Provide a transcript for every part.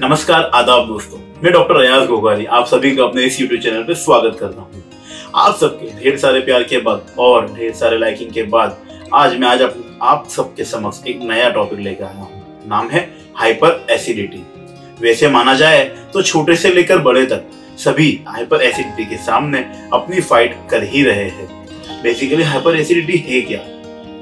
नमस्कार, आदाब दोस्तों। मैं डॉक्टर अयाज गोगारी आप सभी का अपने इस यूट्यूब चैनल पे स्वागत करता हूँ। आप सबके ढेर सारे प्यार के बाद और ढेर सारे लाइकिंग के बाद आज आप सबके समक्ष एक नया टॉपिक लेकर आया हूँ। नाम है हाइपर एसिडिटी। वैसे माना जाए तो छोटे से लेकर बड़े तक सभी हाइपर एसिडिटी के सामने अपनी फाइट कर ही रहे हैं। बेसिकली हाइपर एसिडिटी है क्या?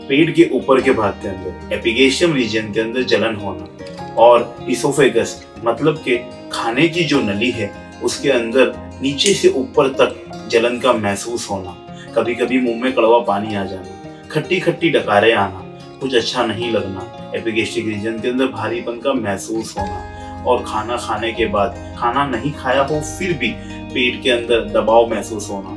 पेट के ऊपर के भाग के अंदर एपिगेस्ट्रियम रीजन के अंदर जलन होना और इसोफेगस मतलब के खाने की जो नली है उसके अंदर नीचे से ऊपर तक जलन का महसूस होना, कभी कभी मुंह में कड़वा पानी आ जाना, खट्टी खट्टी डकारें आना, कुछ अच्छा नहीं लगना, एपिगेस्ट्रिक रीजन के अंदर भारीपन का महसूस होना और खाना खाने के बाद खाना नहीं खाया हो फिर भी पेट के अंदर दबाव महसूस होना,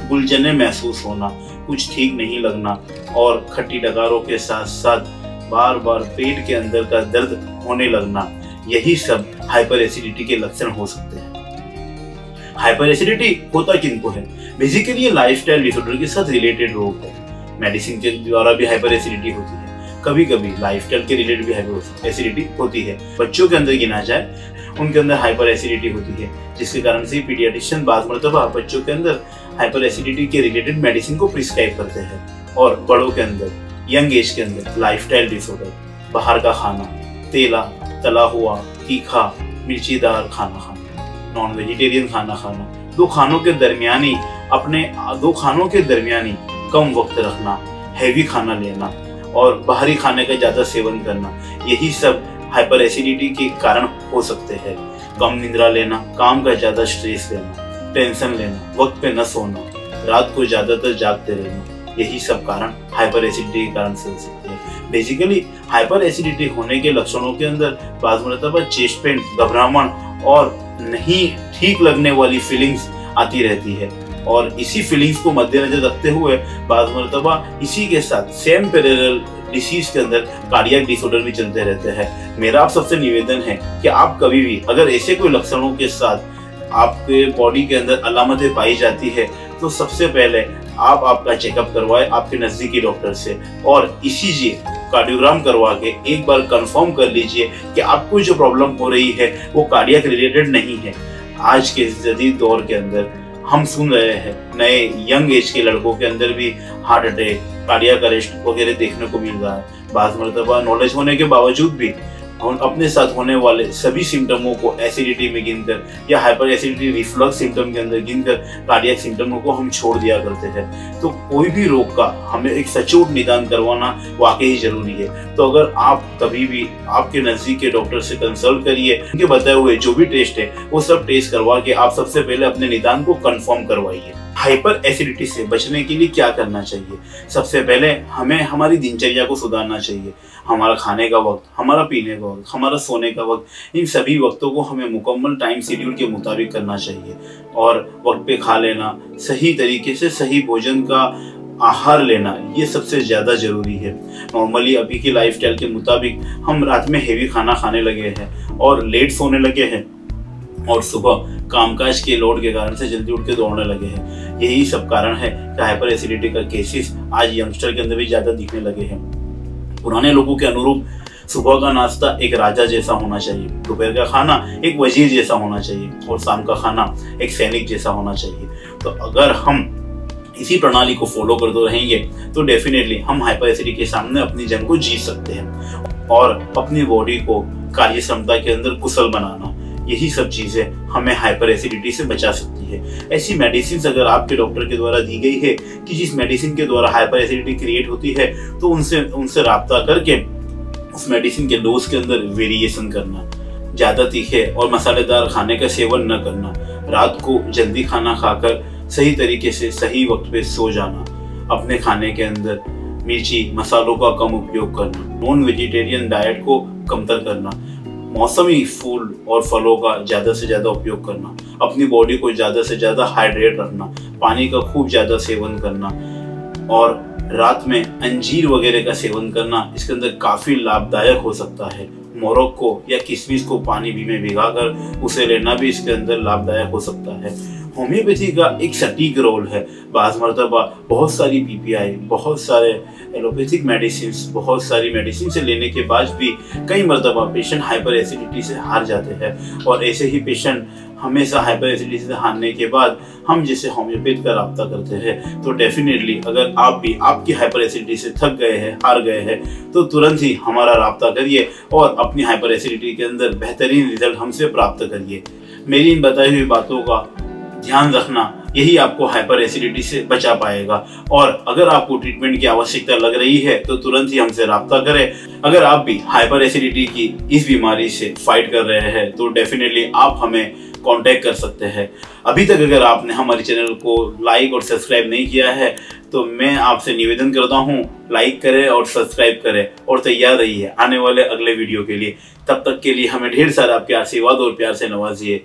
गुलजने महसूस होना, कुछ ठीक नहीं लगना और खट्टी डकारों के साथ साथ बार बार पेट के अंदर का दर्द होने लगना, यही सब हाइपर एसिडिटी के लक्षण हो सकते हैं। हाइपर एसिडिटी होता किनको है? बेसिकली ये लाइफस्टाइल डिसऑर्डर के साथ रिलेटेड रोग है। मेडिसिन के द्वारा भी हाइपर एसिडिटी होती है, कभी कभी लाइफस्टाइल के रिलेटेड भी हाइपर एसिडिटी होती है। बच्चों के अंदर गिना जाए उनके अंदर हाइपर एसिडिटी होती है, जिसके कारण से पीडियाट्रिशियन बाद मरतबा बच्चों के अंदर हाइपर एसिडिटी के रिलेटेड मेडिसिन को प्रिस्क्राइब करते हैं। और बड़ों के अंदर यंग एज के अंदर लाइफस्टाइल डिसऑर्डर, बाहर का खाना, तेला तला हुआ, तीखा, मिर्चीदार खाना खाना, नॉन वेजिटेरियन खाना खाना, दो खानों के दरमियानी कम वक्त रखना, हैवी खाना लेना और बाहरी खाने का ज्यादा सेवन करना, यही सब हाइपर एसिडिटी के कारण हो सकते हैं। कम निद्रा लेना, काम का ज्यादा स्ट्रेस लेना, टेंशन लेना, वक्त पे न सोना, रात को ज्यादातर जागते रहना, यही सब कारण हाइपर एसिडिटी के कारण से हो सकते हैं। बेसिकली हाइपर एसिडिटी होने के लक्षणों के अंदर बाज़ मरतबा चेस्ट पेन, घबराहट और नहीं ठीक लगने वाली फीलिंग्स आती रहती है और इसी फीलिंग्स को मद्देनजर रखते हुए बाज़ मरतबा इसी के साथ सेम पैरेलल डिसीज के अंदर कार्डियक डिसऑर्डर भी चलते रहते हैं। मेरा आप सबसे निवेदन है कि आप कभी भी अगर ऐसे कोई लक्षणों के साथ आपके बॉडी के अंदर अलामतें पाई जाती है तो सबसे पहले आप आपका चेकअप करवाएं आपके नजदीकी डॉक्टर से और ईसीजी कार्डियोग्राम करवा के एक बार कंफर्म कर लीजिए कि आपको जो प्रॉब्लम हो रही है वो कार्डियक रिलेटेड नहीं है। आज के जदीद दौर के अंदर हम सुन रहे हैं नए यंग एज के लड़कों के अंदर भी हार्ट अटैक, कार्डियक अरेस्ट वगैरह देखने को मिल रहा है। बाज़ मरतबा नॉलेज होने के बावजूद भी हम अपने साथ होने वाले सभी सिम्टमों को एसिडिटी में गिनकर या हाइपर एसिडिटी रिफ्लक्स सिम्टम के अंदर गिनकर कार्डियक सिम्टमों को हम छोड़ दिया करते हैं। तो कोई भी रोग का हमें एक सचोट निदान करवाना वाकई जरूरी है। तो अगर आप कभी भी आपके नजदीक के डॉक्टर से कंसल्ट करिए, उनके बताए हुए जो भी टेस्ट है वो सब टेस्ट करवा के आप सबसे पहले अपने निदान को कंफर्म करवाइए। हाइपर एसिडिटी से बचने के लिए क्या करना चाहिए? सबसे पहले हमें हमारी दिनचर्या को सुधारना चाहिए। हमारा खाने का वक्त, हमारा पीने का वक्त, हमारा सोने का वक्त, इन सभी वक्तों को हमें मुकम्मल टाइम शेड्यूल के मुताबिक करना चाहिए और वक्त पे खा लेना, सही तरीके से सही भोजन का आहार लेना, ये सबसे ज़्यादा ज़रूरी है। नॉर्मली अभी की लाइफस्टाइल के मुताबिक हम रात में हेवी खाना खाने लगे हैं और लेट सोने लगे हैं और सुबह कामकाज के लोड के कारण से जल्दी उठ के दौड़ने लगे हैं। यही सब कारण है कि हाइपर एसिडिटी का केसेस आज यंगस्टर के अंदर भी ज़्यादा दिखने लगे हैं। पुराने लोगों के अनुरूप सुबह का नाश्ता एक राजा जैसा होना चाहिए, दोपहर का खाना एक वजीर जैसा होना चाहिए और शाम का खाना एक सैनिक जैसा होना चाहिए। तो अगर हम इसी प्रणाली को फॉलो करते रहेंगे तो डेफिनेटली हम हाइपर एसिडिटी के सामने अपनी जंग को जीत सकते हैं और अपनी बॉडी को कार्य क्षमता के अंदर कुशल बनाना, यही सब चीजें हमें हाइपर एसिडिटी से बचा सकती है। ऐसी मेडिसिन अगर आपके डॉक्टर के द्वारा दी गई है कि जिस मेडिसिन के द्वारा हाइपर एसिडिटी क्रिएट होती है तो उनसे राब्ता करके उस मेडिसिन के डोज के अंदर वेरिएशन करना, ज्यादा तीखे और मसालेदार खाने का सेवन न करना, रात को जल्दी खाना खाकर सही तरीके से सही वक्त पे सो जाना, अपने खाने के अंदर मिर्ची मसालों का कम उपयोग करना, नॉन वेजिटेरियन डाइट को कमतर करना, मौसमी फूल और फलों का ज़्यादा से ज़्यादा उपयोग करना, अपनी बॉडी को ज़्यादा से ज़्यादा हाइड्रेट रखना, पानी का खूब ज़्यादा सेवन करना और रात में अंजीर वगैरह का सेवन करना इसके अंदर काफ़ी लाभदायक हो सकता है। मोरक्को या किशमिश को पानी भी में भिगाकर उसे लेना भी इसके अंदर लाभदायक हो सकता है। होम्योपैथी का एक सटीक रोल है। बाज़ मरतबा बहुत सारी पीपीआई, बहुत सारे एलोपैथिक मेडिसिन, बहुत सारी मेडिसिन से लेने के बाद भी कई मरतबा पेशेंट हाइपर एसिडिटी से हार जाते हैं। और ऐसे ही पेशेंट हमेशा हाइपर एसिडिटी से हारने के बाद हम जैसे होम्योपैथ का रब्ता करते हैं। तो डेफिनेटली अगर आप भी आपकी हाइपर एसिडिटी से थक गए हैं, हार गए हैं, तो तुरंत ही हमारा रब्ता करिए और अपनी हाइपर एसिडिटी के अंदर बेहतरीन रिजल्ट हमसे प्राप्त करिए। मेरी इन बताई हुई बातों का ध्यान रखना, यही आपको हाइपर एसिडिटी से बचा पाएगा। और अगर आपको ट्रीटमेंट की आवश्यकता लग रही है तो तुरंत ही हमसे राब्ता करें। अगर आप भी हाइपर एसिडिटी की इस बीमारी से फाइट कर रहे हैं तो डेफिनेटली आप हमें कांटेक्ट कर सकते हैं। अभी तक अगर आपने हमारे चैनल को लाइक और सब्सक्राइब नहीं किया है तो मैं आपसे निवेदन करता हूँ, लाइक करें और सब्सक्राइब करें और तैयार रहिए आने वाले अगले वीडियो के लिए। तब तक के लिए हमें ढेर सारा आपके आशीर्वाद और प्यार से नवाजिए।